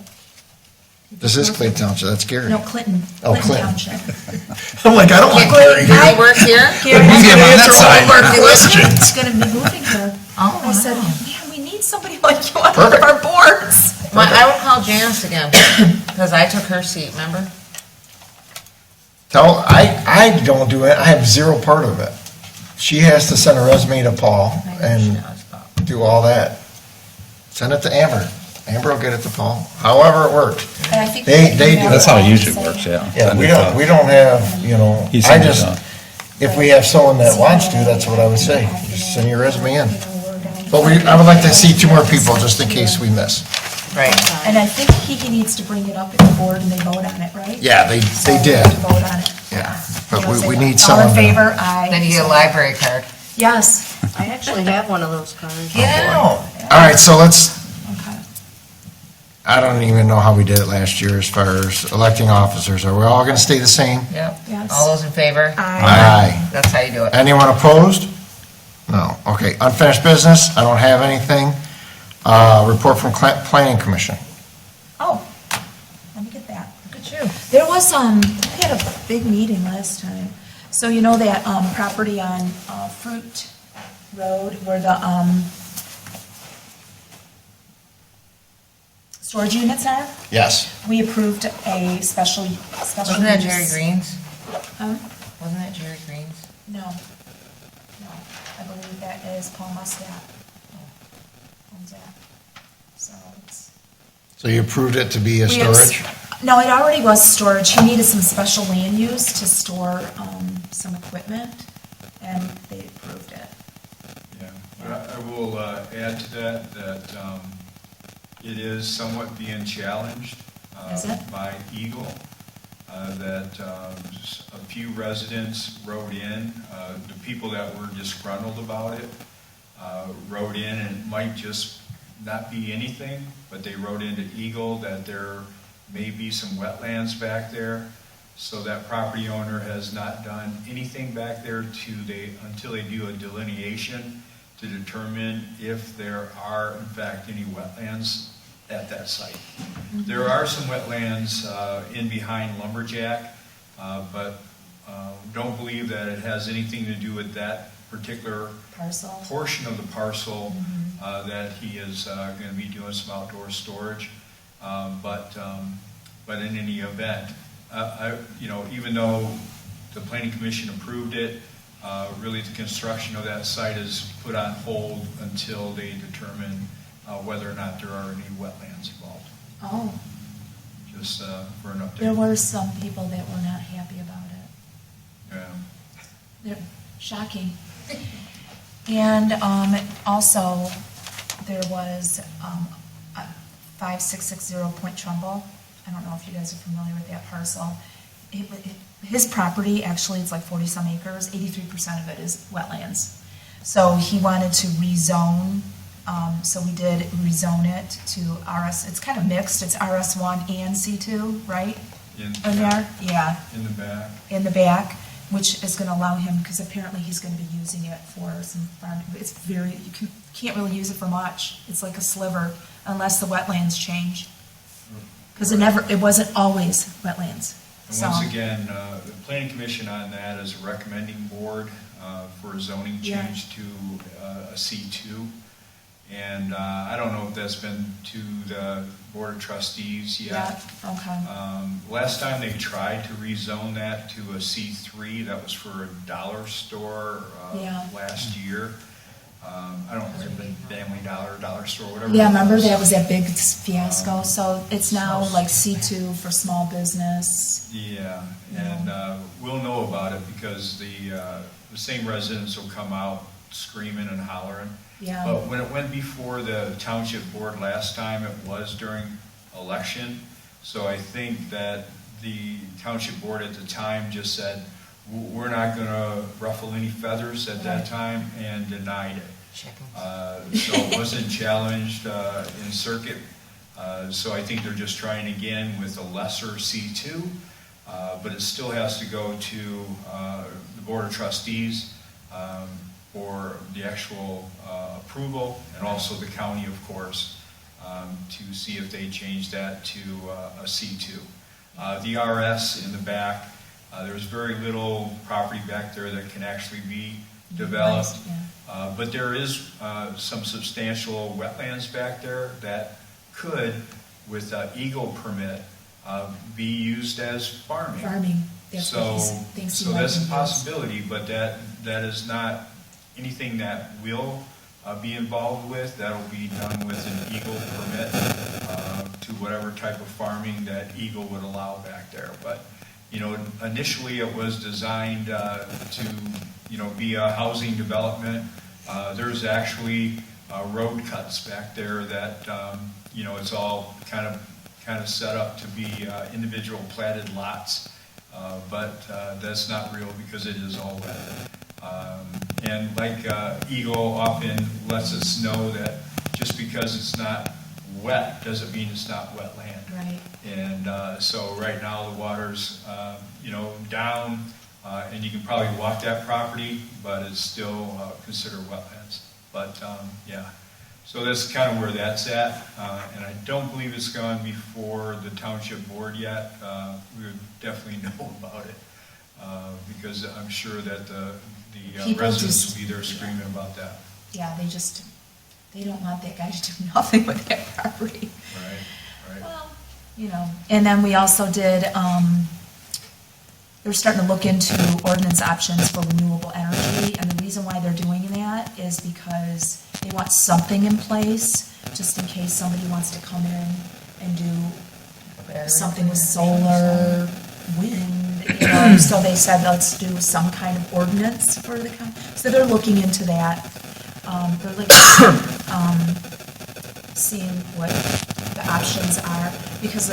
This is Clay Township, that's Gary. No, Clinton. Oh, Clinton Clinton. Township. I'm like, I don't want Gary here. Gary works here? Leave him on that side. He lives It's gonna be moving here. Oh, I said, wow. man, we need somebody like you on one of our boards. I would call Janice again, because I took her seat, remember? I don't do it, I have zero part of it. She has to send a resume to Paul and do all that. Send it to Amber. Amber will get it to Paul, however it works. And I think They do. That's how it usually works, yeah. Yeah, we don't have, you know, He I sends it just, out. if we have someone that wants to, that's what I would say. Just send your resume in. But I would like to see 2 more people, just in case we miss. Right. And I think he needs to bring it up at the board and they vote on it, right? Yeah, they So did, we vote on it. yeah. But You know, we say, need All someone in to. favor, aye. Then you get a library card. Yes. I actually have one of those cards. Get out. All right, so let's, Okay. I don't even know how we did it last year as far as electing officers. Are we all going to stay the same? Yep. Yes. All those in favor? Aye. That's how you do it. Anyone opposed? No. Okay, unfinished business, I don't have anything. Report from Planning Commission. Oh, let me get that. Look at you. There was, we had a big meeting last time. So you know that, property on, Fruit Road where the, storage units are? Yes. We approved a special Wasn't that Jerry use. Green's? Huh? Wasn't that Jerry Green's? No. No, I believe that is Paul Muscat. Owns that. So it's. So you approved it to be a We have s- storage? No, it already was storage. He needed some special land use to store some equipment, and they approved it. Yeah, but I will add to that it is somewhat being challenged Is it? by Eagle, that a few residents wrote in, the people that were disgruntled about it, wrote in, and it might just not be anything, but they wrote into Eagle that there may be some wetlands back there. So that property owner has not done anything back there until they do a delineation to determine if there are in fact any wetlands at that site. There are some wetlands in behind Lumberjack, but don't believe that it has anything to do with that particular Parcel. portion of the parcel that he is going to be doing some outdoor storage. But in any event, even though the Planning Commission approved it, really the construction of that site is put on hold until they determine whether or not there are any wetlands involved. Oh, Just for an update. there were some people that were not happy about it. Yeah. They're shocking. And also, there was 5660 Point Trumbull. I don't know if you guys are familiar with that parcel. His property, actually, it's like 40-some acres, 83% of it is wetlands. So he wanted to rezone, so we did rezone it to RS, it's kind of mixed, it's RS1 and C2, right? In there, yeah. In the back. In the back, which is going to allow him, because apparently he's going to be using it for some farm, it's very, can't really use it for much. It's like a sliver, unless the wetlands change. Because it wasn't always wetlands. And So- once again, the Planning Commission on that is a recommending board for a zoning Yeah. change to a C2. And I don't know if that's been to the Board of Trustees yet. Yeah, okay. Last time they tried to rezone that to a C3, that was for a dollar store Yeah. last year. I don't remember the Family Dollar Store, whatever. Yeah, it remember was. that was that big fiasco? So it's now like C2 for small business. Yeah, and we'll know about it because the same residents will come out screaming and hollering. Yeah. But when it went before the township board last time, it was during election. So I think that the township board at the time just said, we're not going to ruffle any feathers at that time, and denied it. So it wasn't challenged in circuit. So I think they're just trying again with a lesser C2, but it still has to go to the Board of Trustees for the actual approval, and also the county, of course, to see if they change that to a C2. The RS in the back, there's very little property back there that can actually be developed. But there is some substantial wetlands back there that could, with Eagle permit, be used as farming. Farming, that's what So, he thinks he so might that's a use. possibility, but that is not anything that we'll be involved with. That'll be done with an Eagle permit to whatever type of farming that Eagle would allow back there. But, you know, initially it was designed to, you know, be a housing development. There's actually road cuts back there that, you know, it's all kind of set up to be individual platted lots. But that's not real because it is all wet. And like Eagle often lets us know that just because it's not wet doesn't mean it's not wetland. Right. And so right now the water's, you know, down, and you can probably walk that property, but it's still considered wetlands. But yeah, so that's kind of where that's at. And I don't believe it's gone before the township board yet. We would definitely know about it because I'm sure that the People residents just- will be there screaming about that. Yeah, they don't want that guy to do nothing with that property. Right. Well, you know, and then we also did, they're starting to look into ordinance options for renewable energy, and the reason why they're doing that is because they want something in place, just in case somebody wants to come in and do something with solar, wind, you know, so they said, let's do some kind of ordinance for the, so they're looking into that. They're like, seeing what the options are, because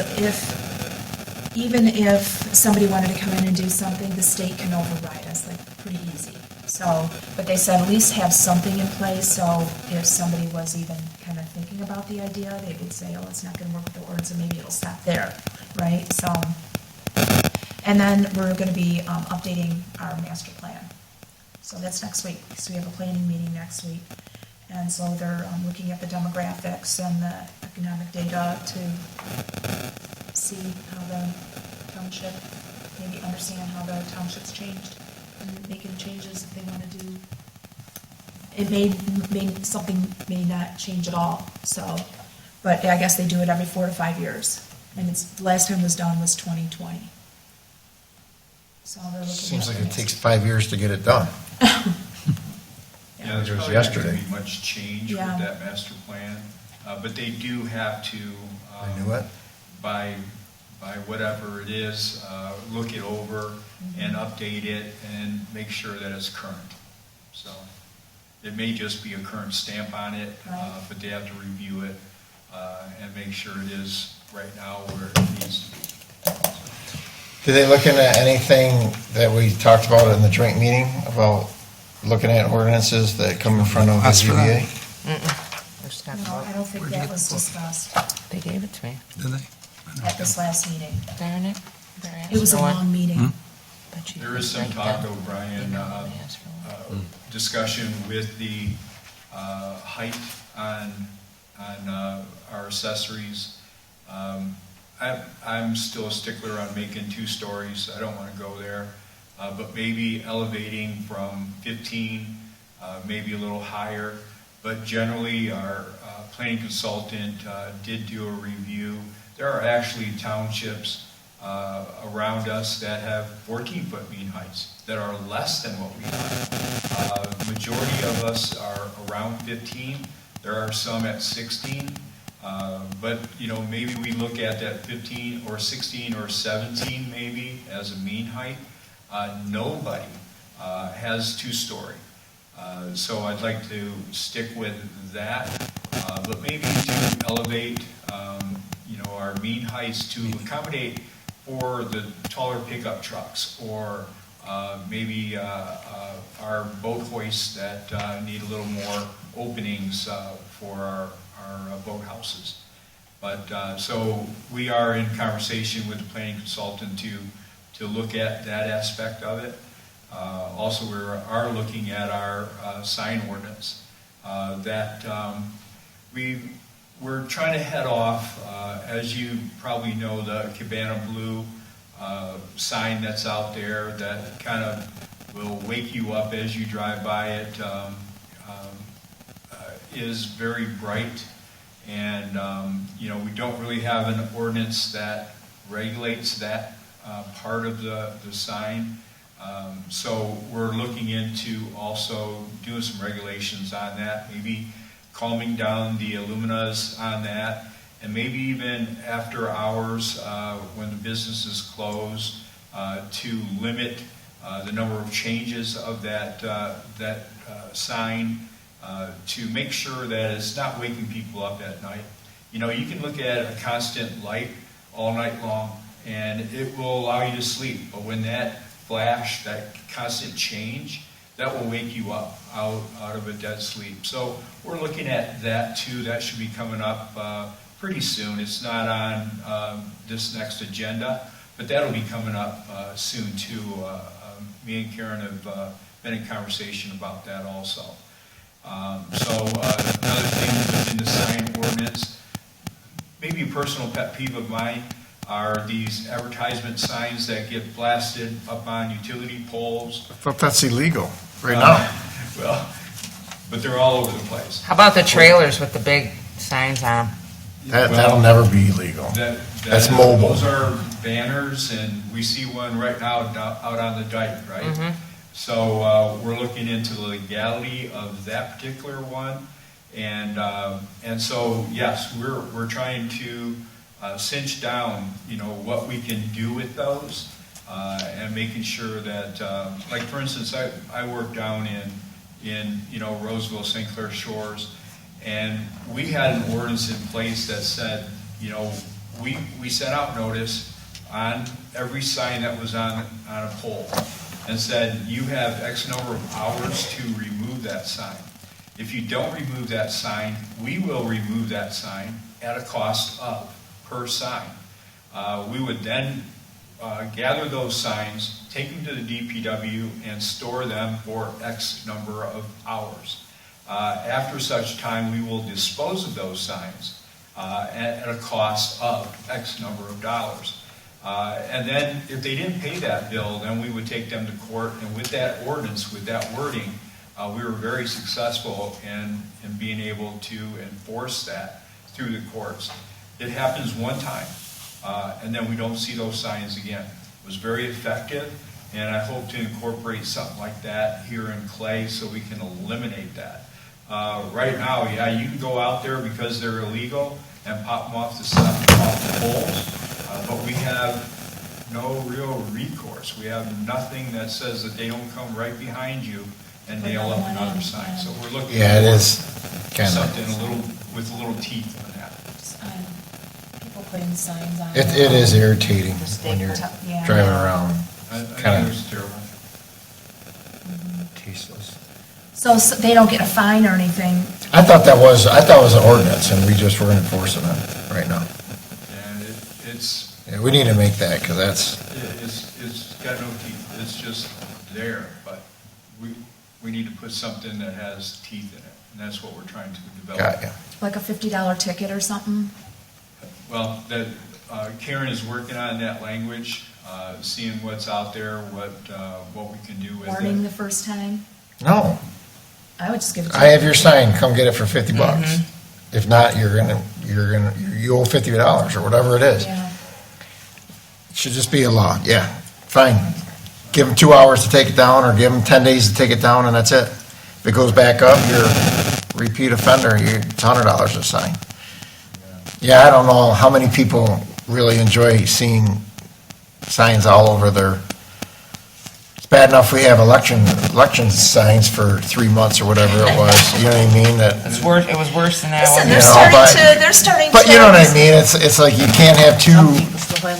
even if somebody wanted to come in and do something, the state can override us, like, pretty easy. So, but they said at least have something in place, so if somebody was even kind of thinking about the idea, they would say, oh, it's not gonna work with the ordinance, and maybe it'll stop there, right? So, and then we're gonna be updating our master plan. So that's next week, so we have a planning meeting next week. And so they're looking at the demographics and the economic data to see how the township, maybe understand how the township's changed and making changes if they want to do. It something may not change at all, so, but I guess they do it every 4 to 5 years. And the last time it was done was 2020. So they're looking. Seems at like the it next- takes 5 years to get it done. Yeah, there's It was probably not going to yesterday. be much change with Yeah. that master plan, but they do have to. Renew it? By whatever it is, look it over and update it and make sure that it's current. So it may just be a current stamp on it, Right. but they have to review it and make sure it is right now where it needs to be. Did they look into anything that we talked about in the joint meeting about looking at ordinances that come in front of the Ask for that. ZBA? There's not No, I don't think Where'd you that get was the book? discussed They gave it to me. Did they? at this last meeting. Darn it. It was a long meeting. There is some talk, though, Brian, discussion with the height on our accessories. I'm still a stickler on making 2 stories. I don't want to go there. But maybe elevating from 15, maybe a little higher. But generally, our planning consultant did do a review. There are actually townships around us that have 14-foot mean heights that are less than what we have. Majority of us are around 15. There are some at 16. But, you know, maybe we look at that 15 or 16 or 17 maybe as a mean height. Nobody has 2-story. So I'd like to stick with that, but maybe to elevate, you know, our mean heights to accommodate for the taller pickup trucks, or maybe our boat hoists that need a little more openings for our boat houses. But so we are in conversation with the planning consultant to look at that aspect of it. Also, we are looking at our sign ordinance that we're trying to head off, as you probably know, the Cabana Blue sign that's out there that kind of will wake you up as you drive by it. is very bright, and, we don't really have an ordinance that regulates that part of the sign. So we're looking into also doing some regulations on that, maybe calming down the illuminas on that, and maybe even after hours, when the business is closed, to limit the number of changes of that sign, to make sure that it's not waking people up at night. You can look at a constant light all night long, and it will allow you to sleep. But when that flash, that constant change, that will wake you up out of a dead sleep. So we're looking at that too. That should be coming up pretty soon. It's not on this next agenda, but that'll be coming up soon too. Me and Karen have been in conversation about that also. So another thing within the sign ordinance, maybe a personal pet peeve of mine, are these advertisement signs that get blasted up on utility poles. I thought that's illegal right now. Well, but they're all over the place. How about the trailers with the big signs on them? That'll never be illegal. That's mobile. Those are banners, and we see one right now out on the dike, right? Mhm. So we're looking into the legality of that particular one, and so yes, we're trying to cinch down, what we can do with those, and making sure that, like for instance, I work down in Roseville, St. Clair Shores, and we had an ordinance in place that said, we sent out notice on every sign that was on a pole, and said, you have X number of hours to remove that sign. If you don't remove that sign, we will remove that sign at a cost of per sign. We would then gather those signs, take them to the DPW, and store them for X number of hours. After such time, we will dispose of those signs at a cost of X number of dollars. And then if they didn't pay that bill, then we would take them to court. And with that ordinance, with that wording, we were very successful in being able to enforce that through the courts. It happens one time, and then we don't see those signs again. It was very effective, and I hope to incorporate something like that here in Clay so we can eliminate that. Right now, yeah, you can go out there because they're illegal and pop them off the poles, but we have no real recourse. We have nothing that says that they don't come right behind you and nail up another sign. So we're looking Yeah, it is for kind something of, with a little teeth in that. People putting signs on. it is irritating when you're Yeah. driving around. I think Kinda. it was terrible. Tasteless. So they don't get a fine or anything. I thought it was an ordinance, and we just were enforcing it right now. And it's Yeah, we need to make that, because it's got no teeth. It's just there, but we need to put something that has teeth in it, and that's what we're trying to develop. got you. Like a $50 ticket or something? Well, Karen is working on that language, seeing what's out there, what we can do with Warning it. the first time? No, I would just give it to I have your sign, come get it for $50. If not, you owe $50 or whatever it is. Yeah. It should just be a law, yeah, fine. Give them 2 hours to take it down, or give them 10 days to take it down, and that's it. If it goes back up, you're a repeat offender, it's $100 a sign. Yeah, I don't know how many people really enjoy seeing signs all over their, it's bad enough we have election signs for 3 months or whatever it was, you know what I mean? That, It was worse than that. Listen, wasn't it? they're starting to. but you know what I mean, it's like you can't have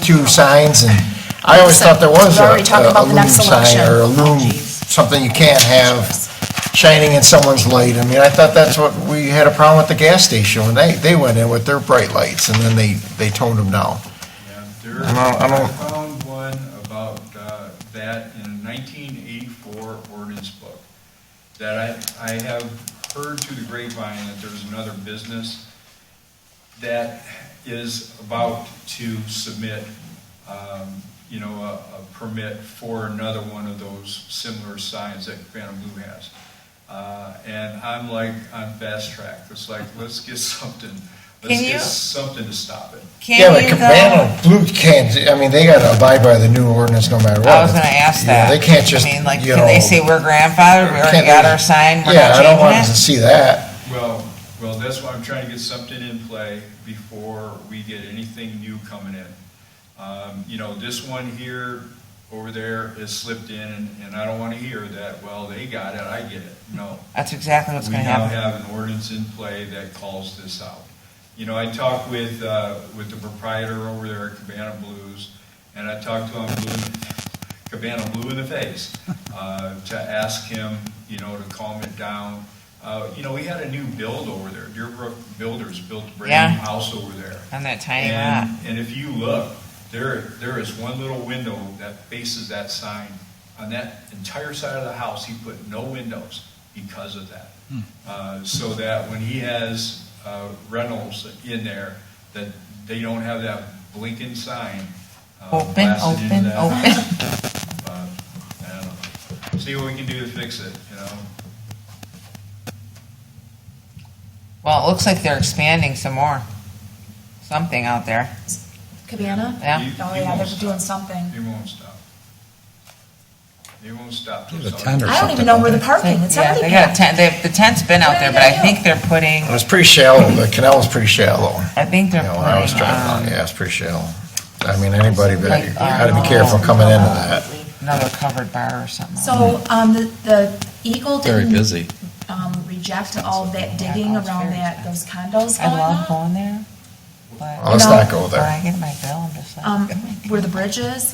two signs, and I always thought there was We're already talking a about the loom next sign or a election. loom, something you can't have shining in someone's light. I mean, I thought that's what, we had a problem with the gas station when they went in with their bright lights, and then they toned them down. Yeah, I don't- I found one about that in a 1984 ordinance book, that I have heard through the grapevine that there's another business that is about to submit, a permit for another one of those similar signs that Phantom Blue has. And I'm like on fast track. It's like, let's get something, Can let's you- get something to stop it. Yeah, but Can you go? Cabana Blue can't, I mean, they gotta abide by the new ordinance no matter what. I was gonna ask You know, that. They can't just, I mean, like, you can they know, say we're grandfathered, we already can't got they- our sign, we're Yeah, not I don't want changing to it? see that. Well, that's why I'm trying to get something in play before we get anything new coming in. You know, this one here, over there is slipped in, and I don't want to hear that, well, they got it, I get it. No. That's exactly what's We gonna now happen. have an ordinance in play that calls this out. You know, I talked with the proprietor over there at Cabana Blues, and I talked to him Cabana Blue in the face, to ask him, you know, to calm it down. You know, we had a new build over there. Deerbrook Builders built a brand new Yeah. house over there. On that tiny lot. And if you look, there is one little window that faces that sign. On that entire side of the house, he put no windows because of that. So that when he has rentals in there, that they don't have that blinking sign. Open, blasted into open, that open. house. But, I don't know. See what we can do to fix it, you know? Well, it looks like they're expanding some more, something out there. Cabana? Yeah. Oh, He yeah, won't they're stop. doing something. They won't stop. They won't stop. They have a till tent or I don't even know where the parking, it's Yeah, already they got a packed. tent, the tent's been out What there, are but they I gonna think do? they're putting, It was pretty shallow, the canal was pretty shallow. I think they're You know, when I was putting, driving, yeah, it's pretty shallow. I mean, anybody, but Like, you gotta be careful coming into that. another covered bar or something. So, the Eagle Very didn't, busy. reject all of that digging around those condos I going love up. going there, but Let's You know, not go when there. I get my bill, I'm just like. Where the bridge is,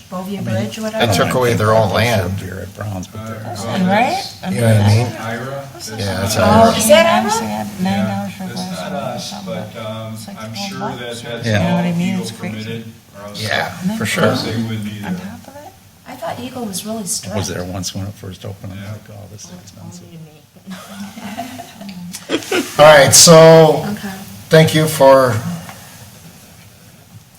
Bovia Bridge or They whatever. took away their own land. Here at Browns, but they're- Right? You know what I mean? Ira? Yeah, that's Oh, Ira. is that Ira? $9 Yeah, for a it's glass not of water or us, something. but It's like I'm 12 sure bucks. that that's You know what I all mean? legal It's crazy. permitted, or else Yeah, And then for sure. they wouldn't be On there. top of it? I thought Eagle was really I strict. was there once when it first opened, I'm Yeah. like, oh, this is expensive. All right, so, Okay. thank you for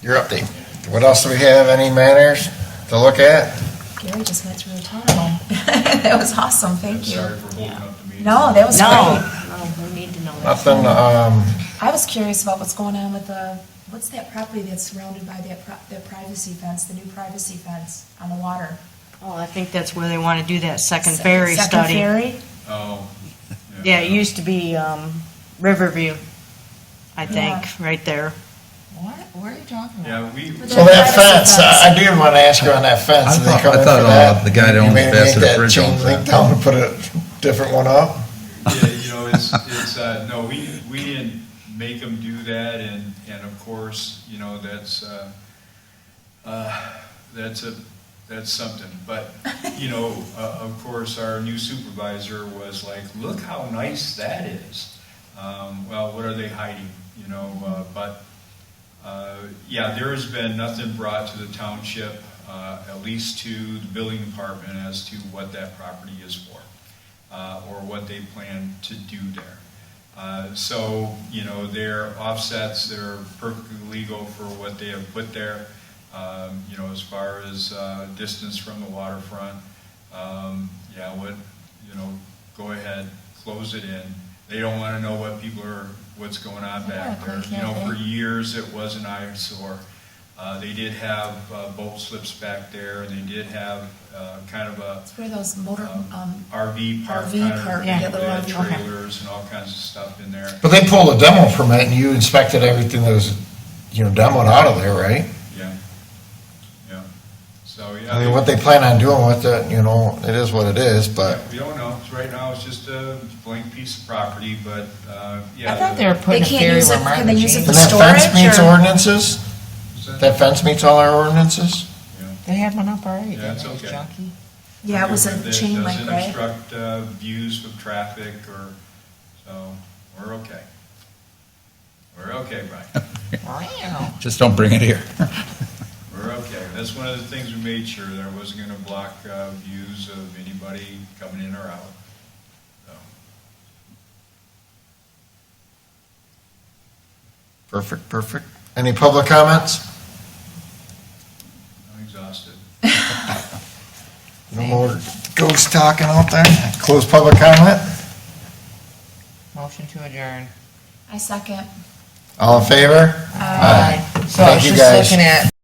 your update. What else do we have? Any matters to look at? Gary just went through a ton of them. That was awesome, thank you. Sorry for holding up the meeting. No, that was No, great. no, we need to know that. Nothing, I was curious about what's going on with what's that property that's surrounded by that privacy fence, the new privacy fence on the water? Oh, I think that's where they want to do that second ferry Second study. ferry? Oh. Yeah, it used to be Riverview, I think, Yeah. right there. What? Where are you talking about? Yeah, we, so that fence, I did want to ask you on that fence. I Did they thought- come I in thought, for that? the guy that You owns may Bassett make that Bridge chain owns link that. down and put a different one up? yeah, you know, it's, no, we didn't make them do that, and of course, you know, that's something. But, you know, of course, our new supervisor was like, look how nice that is. Well, what are they hiding, you know, but, yeah, there has been nothing brought to the township, at least to the building department as to what that property is for, or what they plan to do there. So, you know, their offsets, they're perfectly legal for what they have put there, you know, as far as distance from the waterfront. Yeah, you know, go ahead, close it in. They don't want to know what's going on back there. You know, for years it was an eyesore. They did have boat slips back there, and they did have kind of a It's where those motor, RV park, RV kind of, park, they yeah, had the RV, okay. trailers and all kinds of stuff in there. But they pulled a demo permit and you inspected everything that was, you know, demoed out of there, right? Yeah, yeah. So, yeah. I mean, what they plan on doing with it, you know, it is what it is, but We don't know. Right now, it's just a blank piece of property, but, yeah. I thought they were putting a can't ferry use where it- Martin can they use it James- for and that fence storage, meets or- ordinances? That fence meets all our ordinances? They had one up already. Yeah, it's didn't they? okay. Junkie. yeah, it was a That chain link, doesn't right? obstruct views of traffic, or, so, we're okay. We're okay, Brian. Wow. Just don't bring it here. We're okay. That's one of the things we made sure, that I wasn't going to block views of anybody coming in or out. So, Perfect, perfect. Any public comments? I'm exhausted. No more ghost Nice talking out there. Close public comment. Motion to adjourn. I second. All in favor? So I Thank was you, just guys. looking at